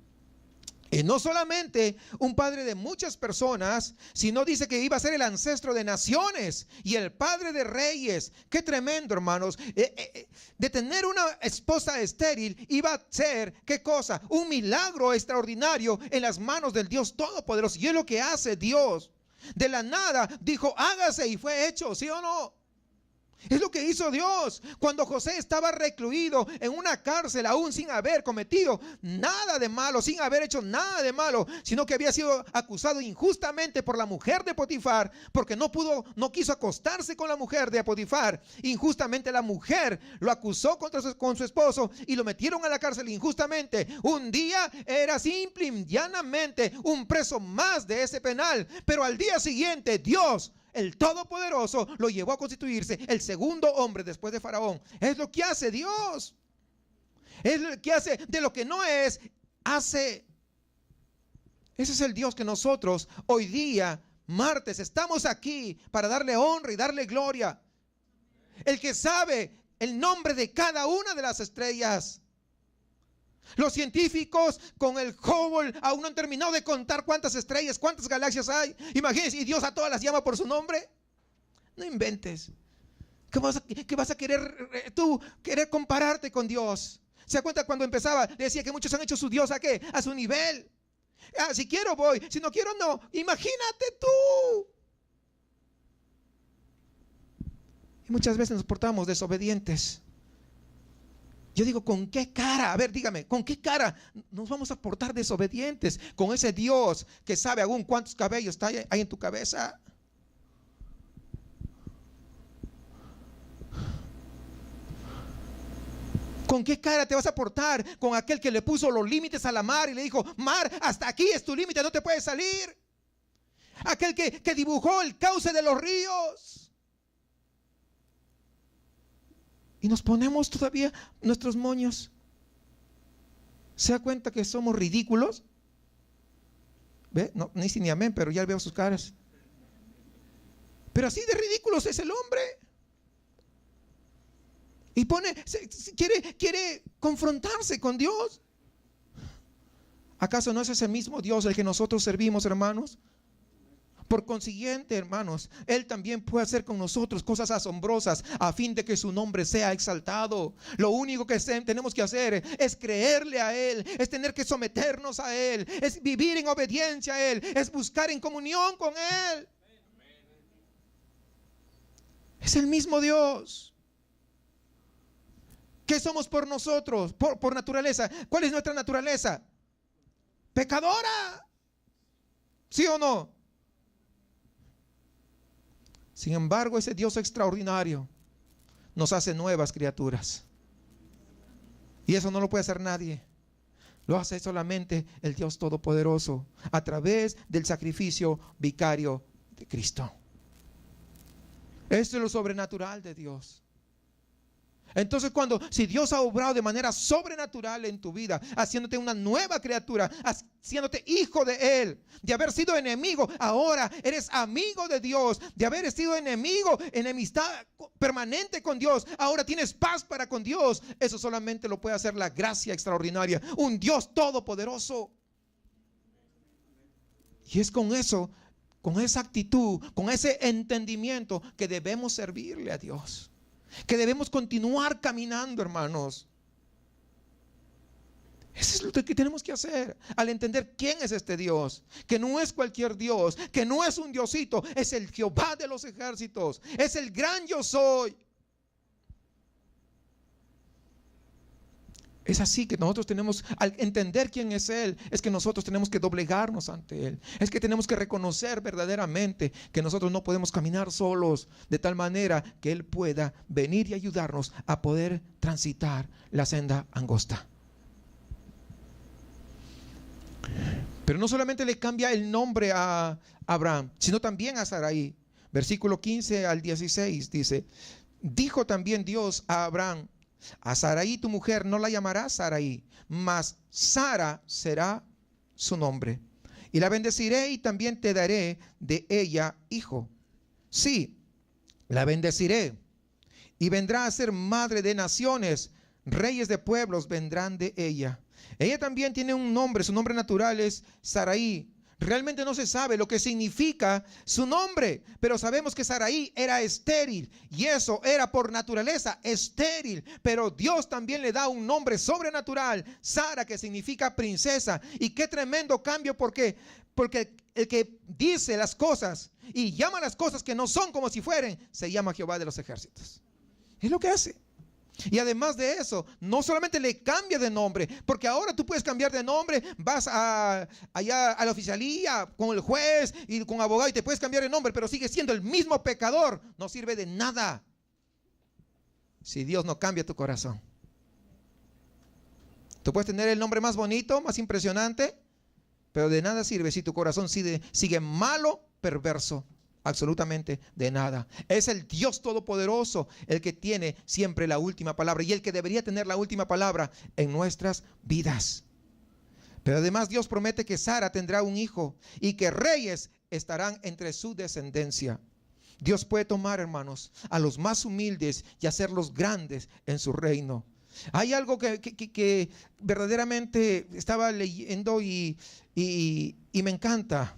Speaker 1: Y no solamente un padre de muchas personas, sino dice que iba a ser el ancestro de naciones y el padre de reyes. Qué tremendo, hermanos. De tener una esposa estéril iba a ser, ¿qué cosa? Un milagro extraordinario en las manos del Dios Todopoderoso. Y es lo que hace Dios. De la nada dijo, hágase, y fue hecho, ¿sí o no? Es lo que hizo Dios cuando José estaba recluido en una cárcel, aún sin haber cometido nada de malo, sin haber hecho nada de malo, sino que había sido acusado injustamente por la mujer de Potifar, porque no quiso acostarse con la mujer de Potifar. Injustamente la mujer lo acusó con su esposo y lo metieron a la cárcel injustamente. Un día era simple y llanamente un preso más de ese penal, pero al día siguiente Dios, el Todopoderoso, lo llevó a constituirse el segundo hombre después de Faraón. Es lo que hace Dios. Es lo que hace de lo que no es, hace. Ese es el Dios que nosotros hoy día, martes, estamos aquí para darle honra y darle gloria. El que sabe el nombre de cada una de las estrellas. Los científicos con el Hubble aún no han terminado de contar cuántas estrellas, cuántas galaxias hay. Imagínense, y Dios a todas las llama por su nombre. No inventes. ¿Qué vas a querer tú querer compararte con Dios? ¿Se da cuenta cuando empezaba? Decía que muchos han hecho su Dios ¿a qué? A su nivel. Si quiero voy, si no quiero no. Imagínate tú. Y muchas veces nos portamos desobedientes. Yo digo, ¿con qué cara? A ver, dígame, ¿con qué cara nos vamos a portar desobedientes con ese Dios que sabe aún cuántos cabellos hay en tu cabeza? ¿Con qué cara te vas a portar con aquel que le puso los límites a la mar y le dijo, mar, hasta aquí es tu límite, no te puedes salir? Aquel que dibujó el cauce de los ríos. Y nos ponemos todavía nuestros moños. ¿Se da cuenta que somos ridículos? ¿Ve? No, ni amén, pero ya veo sus caras. Pero así de ridículos es el hombre. Y quiere confrontarse con Dios. ¿Acaso no es ese mismo Dios el que nosotros servimos, hermanos? Por consiguiente, hermanos, Él también puede hacer con nosotros cosas asombrosas a fin de que su nombre sea exaltado. Lo único que tenemos que hacer es creerle a Él, es tener que someternos a Él, es vivir en obediencia a Él, es buscar en comunión con Él. Es el mismo Dios. ¿Qué somos por nosotros? Por naturaleza. ¿Cuál es nuestra naturaleza? Pecadora. ¿Sí o no? Sin embargo, ese Dios extraordinario nos hace nuevas criaturas. Y eso no lo puede hacer nadie. Lo hace solamente el Dios Todopoderoso a través del sacrificio vicario de Cristo. Esto es lo sobrenatural de Dios. Entonces si Dios ha obrado de manera sobrenatural en tu vida, haciéndote una nueva criatura, haciéndote hijo de Él, de haber sido enemigo, ahora eres amigo de Dios, de haber sido enemigo, enemistad permanente con Dios, ahora tienes paz para con Dios. Eso solamente lo puede hacer la gracia extraordinaria, un Dios todopoderoso. Y es con eso, con esa actitud, con ese entendimiento que debemos servirle a Dios. Que debemos continuar caminando, hermanos. Eso es lo que tenemos que hacer al entender quién es este Dios. Que no es cualquier Dios, que no es un diosito, es el Jehová de los ejércitos, es el gran yo soy. Es así que nosotros tenemos, al entender quién es Él, es que nosotros tenemos que doblegarnos ante Él. Es que tenemos que reconocer verdaderamente que nosotros no podemos caminar solos, de tal manera que Él pueda venir y ayudarnos a poder transitar la senda angosta. Pero no solamente le cambia el nombre a Abraham, sino también a Sarai. Versículo 15 al 16 dice: Dijo también Dios a Abraham: a Sarai tu mujer no la llamarás Sarai, mas Sara será su nombre. Y la bendeciré y también te daré de ella hijo. Sí, la bendeciré y vendrá a ser madre de naciones. Reyes de pueblos vendrán de ella. Ella también tiene un nombre, su nombre natural es Sarai. Realmente no se sabe lo que significa su nombre, pero sabemos que Sarai era estéril y eso era por naturaleza estéril. Pero Dios también le da un nombre sobrenatural, Sara, que significa princesa. Y qué tremendo cambio, porque el que dice las cosas y llama las cosas que no son como si fueran, se llama Jehová de los ejércitos. Es lo que hace. Y además de eso, no solamente le cambia de nombre, porque ahora tú puedes cambiar de nombre, vas allá a la oficialía con el juez y con abogado y te puedes cambiar de nombre, pero sigues siendo el mismo pecador. No sirve de nada si Dios no cambia tu corazón. Tú puedes tener el nombre más bonito, más impresionante, pero de nada sirve si tu corazón sigue malo, perverso. Absolutamente de nada. Es el Dios Todopoderoso el que tiene siempre la última palabra y el que debería tener la última palabra en nuestras vidas. Pero además Dios promete que Sara tendrá un hijo y que reyes estarán entre su descendencia. Dios puede tomar, hermanos, a los más humildes y hacerlos grandes en su reino. Hay algo que verdaderamente estaba leyendo y me encanta.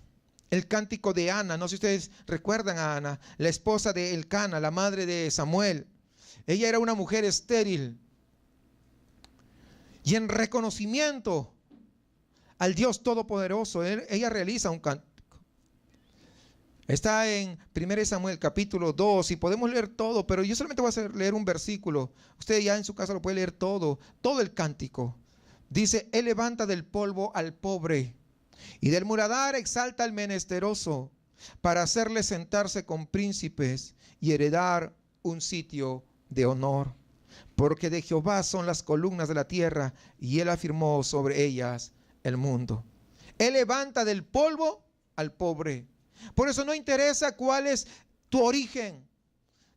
Speaker 1: El cántico de Ana. No sé si ustedes recuerdan a Ana, la esposa de Elcana, la madre de Samuel. Ella era una mujer estéril. Y en reconocimiento al Dios Todopoderoso, ella realiza un cántico. Está en 1 Samuel capítulo 2 y podemos leer todo, pero yo solamente voy a leer un versículo. Usted ya en su casa lo puede leer todo el cántico. Dice: Él levanta del polvo al pobre y del muladar exalta al menesteroso, para hacerle sentarse con príncipes y heredar un sitio de honor. Porque de Jehová son las columnas de la tierra, y él afirmó sobre ellas el mundo. Él levanta del polvo al pobre. Por eso no interesa cuál es tu origen.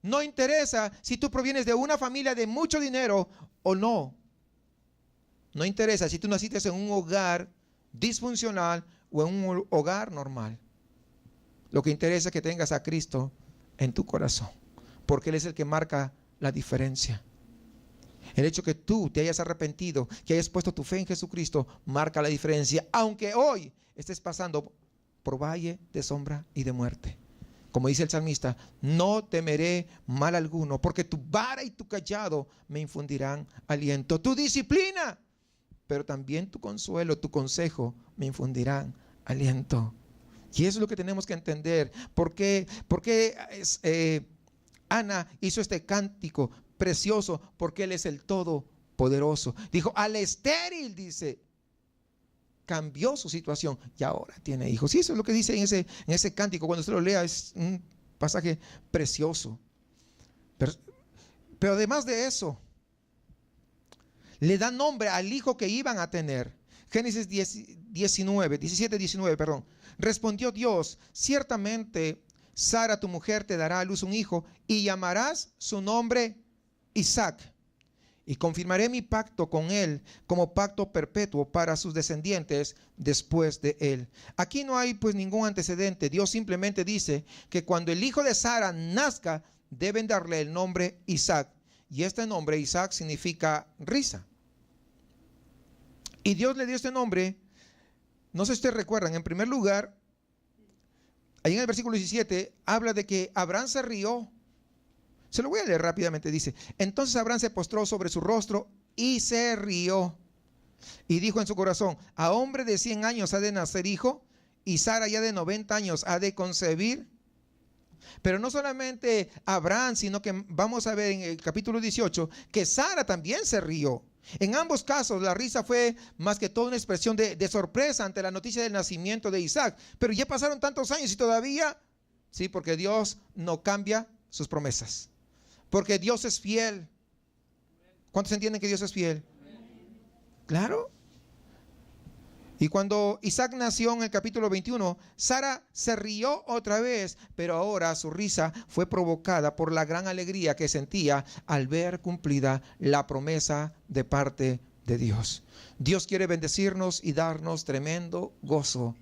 Speaker 1: No interesa si tú provienes de una familia de mucho dinero o no. No interesa si tú naciste en un hogar disfuncional o en un hogar normal. Lo que interesa es que tengas a Cristo en tu corazón, porque Él es el que marca la diferencia. El hecho que tú te hayas arrepentido, que hayas puesto tu fe en Jesucristo, marca la diferencia, aunque hoy estés pasando por valle de sombra y de muerte. Como dice el salmista: no temeré mal alguno, porque tu vara y tu cayado me infundirán aliento. Tu disciplina, pero también tu consuelo, tu consejo me infundirán aliento. Y eso es lo que tenemos que entender. ¿Por qué Ana hizo este cántico precioso? Porque Él es el Todopoderoso. Dijo: al estéril, dice, cambió su situación y ahora tiene hijos. Y eso es lo que dice en ese cántico. Cuando usted lo lea, es un pasaje precioso. Pero además de eso, le da nombre al hijo que iban a tener. Génesis 17:19, perdón. Respondió Dios: ciertamente Sara tu mujer te dará a luz un hijo y llamarás su nombre Isaac. Y confirmaré mi pacto con él como pacto perpetuo para sus descendientes después de él. Aquí no hay pues ningún antecedente. Dios simplemente dice que cuando el hijo de Sara nazca, deben darle el nombre Isaac. Y este nombre Isaac significa risa. Y Dios le dio este nombre, no sé si ustedes recuerdan, en primer lugar, ahí en el versículo 17, habla de que Abraham se rió. Se lo voy a leer rápidamente, dice: entonces Abraham se postró sobre su rostro y se rió. Y dijo en su corazón: a hombre de 100 años ha de nacer hijo, y Sara ya de 90 años ha de concebir. Pero no solamente Abraham, sino que vamos a ver en el capítulo 18 que Sara también se rió. En ambos casos la risa fue más que todo una expresión de sorpresa ante la noticia del nacimiento de Isaac. Pero ya pasaron tantos años y todavía, sí, porque Dios no cambia sus promesas. Porque Dios es fiel. ¿Cuántos entienden que Dios es fiel? Claro. Y cuando Isaac nació en el capítulo 21, Sara se rió otra vez, pero ahora su risa fue provocada por la gran alegría que sentía al ver cumplida la promesa de parte de Dios. Dios quiere bendecirnos y darnos tremendo gozo.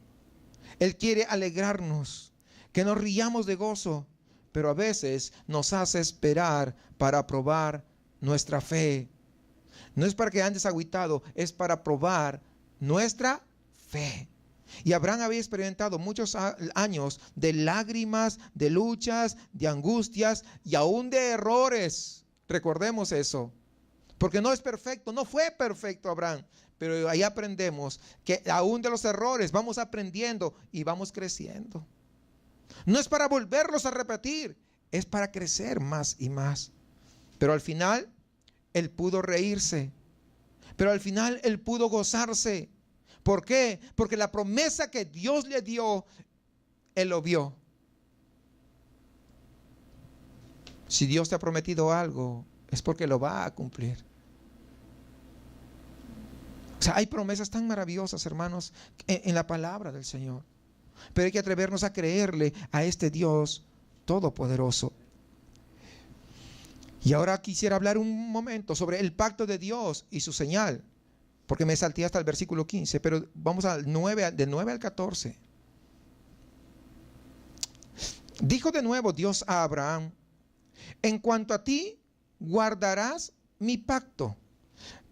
Speaker 1: Él quiere alegrarnos, que nos riamos de gozo, pero a veces nos hace esperar para probar nuestra fe. No es para que andes agüitado, es para probar nuestra fe. Y Abraham había experimentado muchos años de lágrimas, de luchas, de angustias y aún de errores. Recordemos eso. Porque no es perfecto, no fue perfecto Abraham. Pero ahí aprendemos que aún de los errores vamos aprendiendo y vamos creciendo. No es para volverlos a repetir, es para crecer más y más. Pero al final, él pudo reírse. Pero al final, él pudo gozarse. ¿Por qué? Porque la promesa que Dios le dio, él lo vio. Si Dios te ha prometido algo, es porque lo va a cumplir. O sea, hay promesas tan maravillosas, hermanos, en la palabra del Señor. Pero hay que atrevernos a creerle a este Dios todopoderoso. Y ahora quisiera hablar un momento sobre el pacto de Dios y su señal, porque me salté hasta el versículo 15, pero vamos al 9, del 9 al 14. Dijo de nuevo Dios a Abraham: en cuanto a ti, guardarás mi pacto,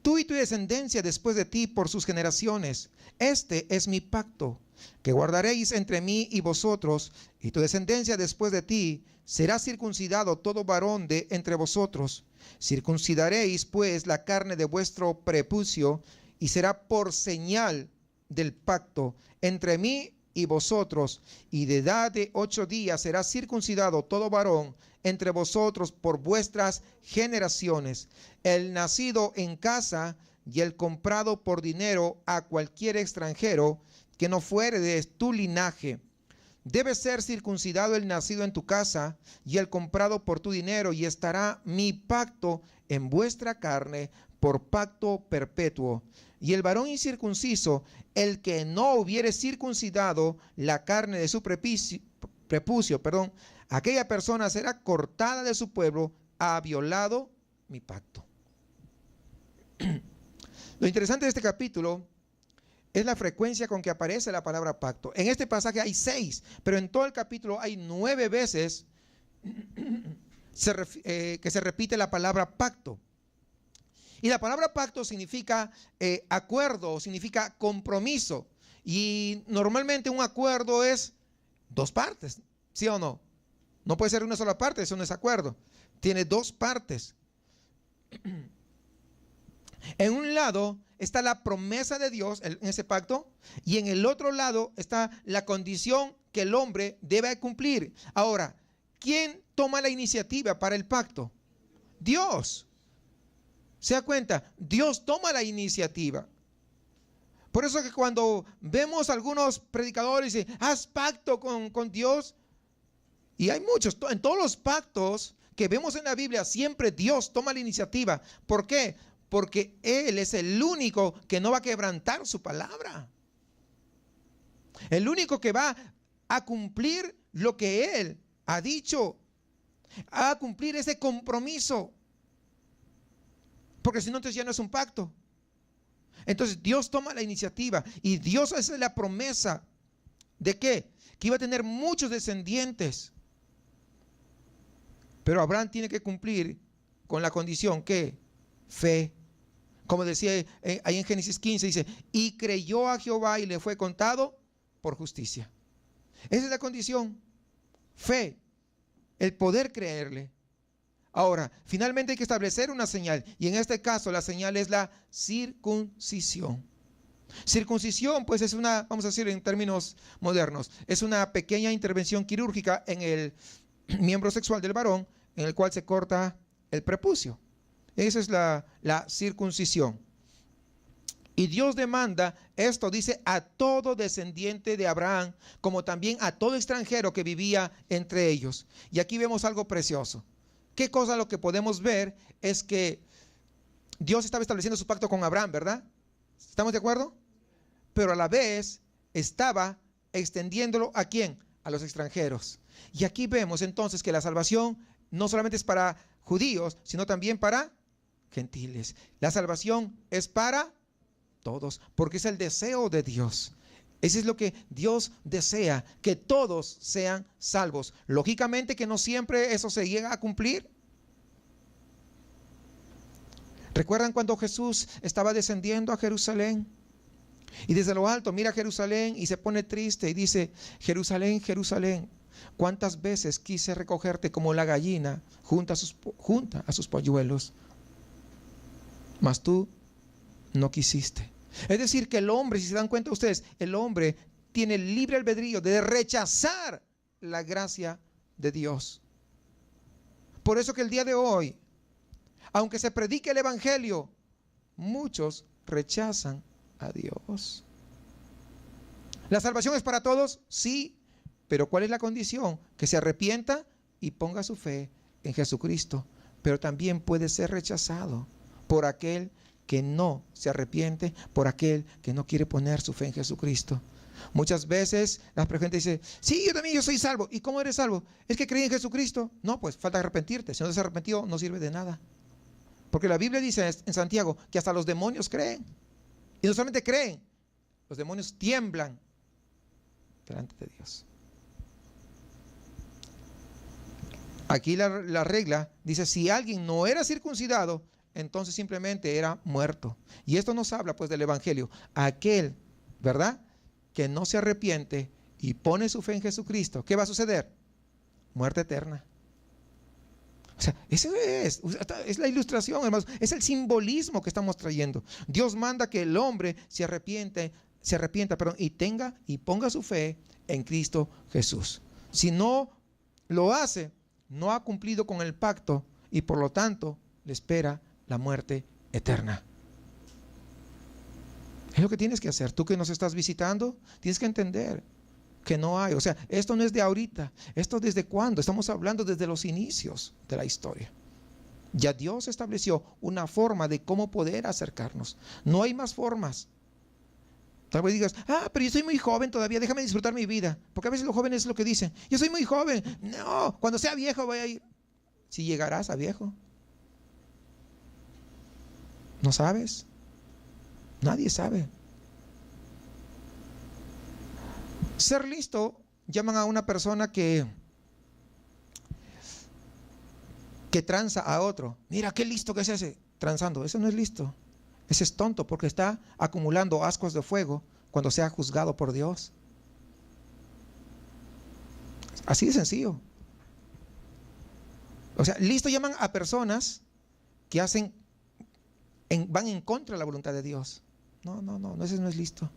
Speaker 1: tú y tu descendencia después de ti por sus generaciones. Este es mi pacto, que guardaréis entre mí y vosotros, y tu descendencia después de ti. Será circuncidado todo varón de entre vosotros. Circuncidaréis pues la carne de vuestro prepucio, y será por señal del pacto entre mí y vosotros. Y de edad de 8 días será circuncidado todo varón entre vosotros por vuestras generaciones, el nacido en casa y el comprado por dinero a cualquier extranjero que no fuere de tu linaje. Debe ser circuncidado el nacido en tu casa y el comprado por tu dinero, y estará mi pacto en vuestra carne por pacto perpetuo. Y el varón incircunciso, el que no hubiere circuncidado la carne de su prepucio, aquella persona será cortada de su pueblo, ha violado mi pacto. Lo interesante de este capítulo es la frecuencia con que aparece la palabra pacto. En este pasaje hay 6, pero en todo el capítulo hay 9 veces que se repite la palabra pacto. Y la palabra pacto significa acuerdo, significa compromiso. Y normalmente un acuerdo es 2 partes, ¿sí o no? No puede ser una sola parte, eso no es acuerdo. Tiene 2 partes. En un lado está la promesa de Dios en ese pacto, y en el otro lado está la condición que el hombre debe cumplir. Ahora, ¿quién toma la iniciativa para el pacto? Dios. ¿Se da cuenta? Dios toma la iniciativa. Por eso que cuando vemos algunos predicadores y dicen, haz pacto con Dios, y hay muchos, en todos los pactos que vemos en la Biblia, siempre Dios toma la iniciativa. ¿Por qué? Porque Él es el único que no va a quebrantar su palabra. El único que va a cumplir lo que Él ha dicho, a cumplir ese compromiso. Porque si no, entonces ya no es un pacto. Entonces Dios toma la iniciativa, y Dios hace la promesa de ¿qué? Que iba a tener muchos descendientes. Pero Abraham tiene que cumplir con la condición que fe. Como decía ahí en Génesis 15, dice, y creyó a Jehová y le fue contado por justicia. Esa es la condición. Fe. El poder creerle. Ahora, finalmente hay que establecer una señal, y en este caso la señal es la circuncisión. Circuncisión, pues es una, vamos a decir en términos modernos, es una pequeña intervención quirúrgica en el miembro sexual del varón, en el cual se corta el prepucio. Esa es la circuncisión. Y Dios demanda esto, dice, a todo descendiente de Abraham, como también a todo extranjero que vivía entre ellos. Y aquí vemos algo precioso. ¿Qué cosa lo que podemos ver es que Dios estaba estableciendo su pacto con Abraham, ¿verdad? ¿Estamos de acuerdo? pero a la vez estaba extendiéndolo ¿a quién? A los extranjeros. Y aquí vemos entonces que la salvación no solamente es para judíos, sino también para gentiles. La salvación es para todos, porque es el deseo de Dios. Ese es lo que Dios desea, que todos sean salvos. Lógicamente que no siempre eso se llega a cumplir. ¿Recuerdan cuando Jesús estaba descendiendo a Jerusalén? Y desde lo alto mira a Jerusalén y se pone triste y dice: Jerusalén, Jerusalén, cuántas veces quise recogerte como la gallina junta a sus polluelos, mas tú no quisiste. Es decir, que el hombre, si se dan cuenta ustedes, el hombre tiene libre albedrío de rechazar la gracia de Dios. Por eso que el día de hoy, aunque se predique el evangelio, muchos rechazan a Dios. ¿La salvación es para todos? Sí, pero ¿cuál es la condición? Que se arrepienta y ponga su fe en Jesucristo. Pero también puede ser rechazado por aquel que no se arrepiente, por aquel que no quiere poner su fe en Jesucristo. Muchas veces la gente dice: sí, yo soy salvo. ¿Y cómo eres salvo? Es que creí en Jesucristo. No, pues falta arrepentirte. Si no te has arrepentido, no sirve de nada. Porque la Biblia dice en Santiago que hasta los demonios creen. Y no solamente creen, los demonios tiemblan delante de Dios. Aquí la regla dice: si alguien no era circuncidado, entonces simplemente era muerto. Y esto nos habla pues del evangelio. Aquel, ¿verdad?, que no se arrepiente y pone su fe en Jesucristo, ¿qué va a suceder? Muerte eterna. O sea, eso es la ilustración, hermanos. Es el simbolismo que estamos trayendo. Dios manda que el hombre se arrepienta, y ponga su fe en Cristo Jesús. Si no lo hace, no ha cumplido con el pacto y por lo tanto le espera la muerte eterna. Es lo que tienes que hacer. Tú que nos estás visitando, tienes que entender que no hay, o sea, esto no es de ahorita. Esto desde cuándo, estamos hablando desde los inicios de la historia. Ya Dios estableció una forma de cómo poder acercarnos. No hay más formas. Tal vez digas: pero yo soy muy joven todavía, déjame disfrutar mi vida. Porque a veces los jóvenes es lo que dicen: yo soy muy joven. No, cuando sea viejo voy a ir. Si llegarás a viejo, ¿no sabes? Nadie sabe. Ser listo, llaman a una persona que tranza a otro. Mira qué listo que es ese, transando. Ese no es listo. Ese es tonto, porque está acumulando ascuas de fuego cuando sea juzgado por Dios. Así de sencillo. O sea, listo llaman a personas que van en contra de la voluntad de Dios. No, ese no es listo.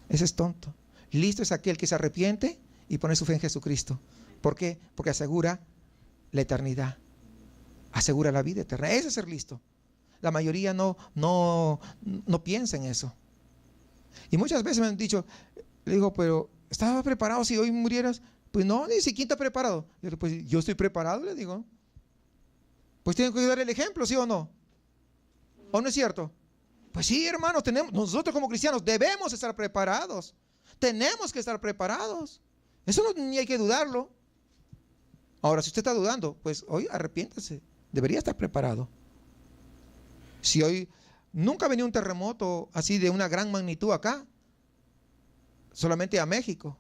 Speaker 1: Ese es tonto. Listo es aquel que se arrepiente y pone su fe en Jesucristo. ¿Por qué? Porque asegura la eternidad. Asegura la vida eterna. Ese es ser listo. La mayoría no piensa en eso. Y muchas veces me han dicho, le digo: pero ¿estaba preparado si hoy murieras? Pues no, ni siquiera está preparado. Yo digo: pues yo estoy preparado, le digo. Pues tienen que dar el ejemplo, ¿sí o no? ¿O no es cierto? Pues sí, hermanos, nosotros como cristianos debemos estar preparados. Tenemos que estar preparados. Eso ni hay que dudarlo. Ahora, si usted está dudando, pues hoy arrepiéntase. Debería estar preparado. Si hoy nunca venía un terremoto así de una gran magnitud acá, solamente a México,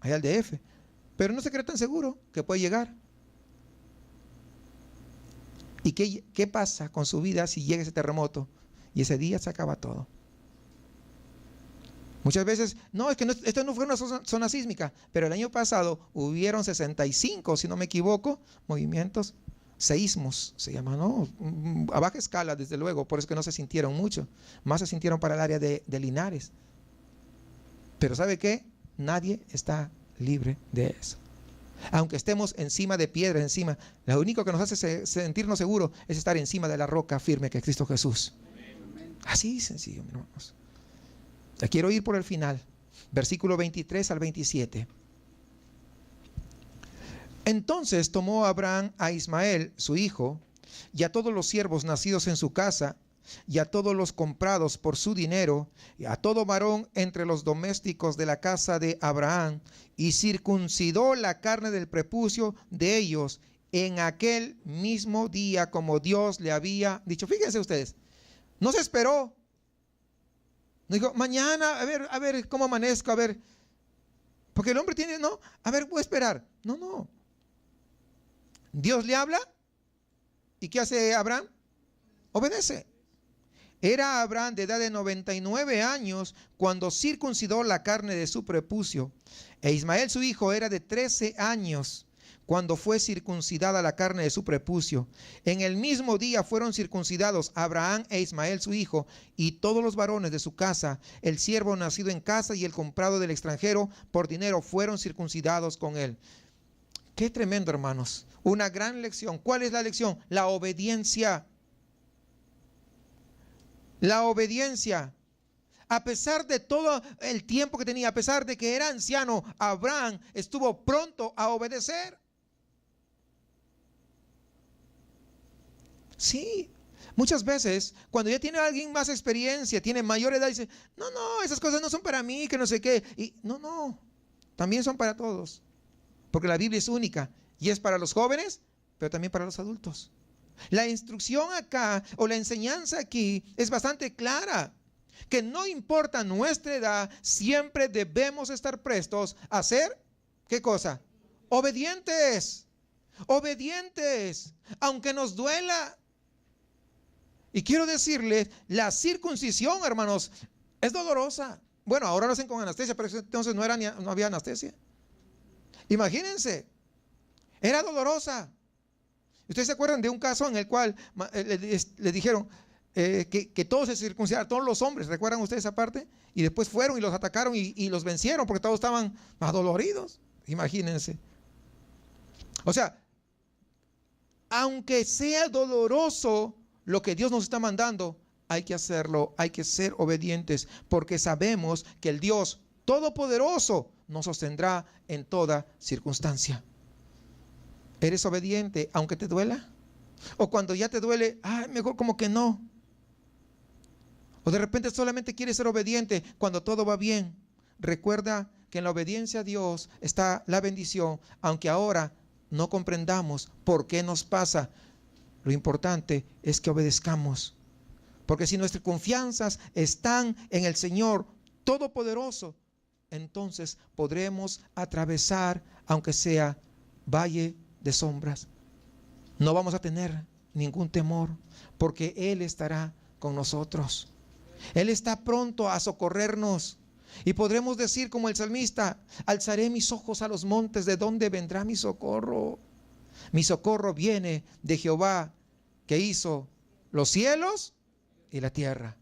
Speaker 1: allá al DF, pero no se cree tan seguro que puede llegar. ¿Y qué pasa con su vida si llega ese terremoto y ese día se acaba todo? Muchas veces, no, es que esto no fue una zona sísmica, pero el año pasado hubieron 65, si no me equivoco, movimientos, seísmos se llama, ¿no? A baja escala, desde luego, por eso que no se sintieron mucho, más se sintieron para el área de Linares. Pero ¿sabe qué? Nadie está libre de eso. Aunque estemos encima de piedras, lo único que nos hace sentirnos seguros es estar encima de la roca firme que es Cristo Jesús. Así sencillo, hermanos. Quiero ir por el final, versículo 23 al 27. Entonces tomó Abraham a Ismael, su hijo, y a todos los siervos nacidos en su casa, y a todos los comprados por su dinero, y a todo varón entre los domésticos de la casa de Abraham, y circuncidó la carne del prepucio de ellos en aquel mismo día, como Dios le había dicho. Fíjense ustedes, no se esperó. No dijo, mañana, a ver cómo amanezco, a ver. Porque el hombre tiene, no, a ver, voy a esperar. No, no. Dios le habla. ¿Y qué hace Abraham? Obedece. Era Abraham de edad de 99 años cuando circuncidó la carne de su prepucio. E Ismael su hijo era de 13 años cuando fue circuncidada la carne de su prepucio. En el mismo día fueron circuncidados Abraham e Ismael su hijo y todos los varones de su casa. El siervo nacido en casa y el comprado del extranjero por dinero fueron circuncidados con él. Qué tremendo, hermanos. Una gran lección. ¿Cuál es la lección? La obediencia. La obediencia. A pesar de todo el tiempo que tenía, a pesar de que era anciano, Abraham estuvo pronto a obedecer. Sí, muchas veces cuando ya tiene alguien más experiencia, tiene mayor edad, dice, no, no, esas cosas no son para mí, que no sé qué. Y no, también son para todos. Porque la Biblia es única y es para los jóvenes, pero también para los adultos. La instrucción acá o la enseñanza aquí es bastante clara. Que no importa nuestra edad, siempre debemos estar prestos a hacer, ¿qué cosa? Obedientes. Obedientes. Aunque nos duela. Y quiero decirles, la circuncisión, hermanos, es dolorosa. Bueno, ahora lo hacen con anestesia, pero entonces no había anestesia. Imagínense, era dolorosa. ¿Ustedes se acuerdan de un caso en el cual le dijeron que todos se circuncidaran, todos los hombres? ¿Recuerdan ustedes esa parte? Y después fueron y los atacaron y los vencieron porque todos estaban adoloridos. Imagínense. O sea, aunque sea doloroso lo que Dios nos está mandando, hay que hacerlo, hay que ser obedientes, porque sabemos que el Dios Todopoderoso nos sostendrá en toda circunstancia. ¿Eres obediente aunque te duela? O cuando ya te duele, mejor como que no. O de repente solamente quieres ser obediente cuando todo va bien. Recuerda que en la obediencia a Dios está la bendición, aunque ahora no comprendamos por qué nos pasa. Lo importante es que obedezcamos. Porque si nuestras confianzas están en el Señor Todopoderoso, entonces podremos atravesar, aunque sea valle de sombras. No vamos a tener ningún temor, porque Él estará con nosotros. Él está pronto a socorrernos. Y podremos decir como el salmista, alzaré mis ojos a los montes, ¿de dónde vendrá mi socorro? Mi socorro viene de Jehová, que hizo los cielos y la tierra.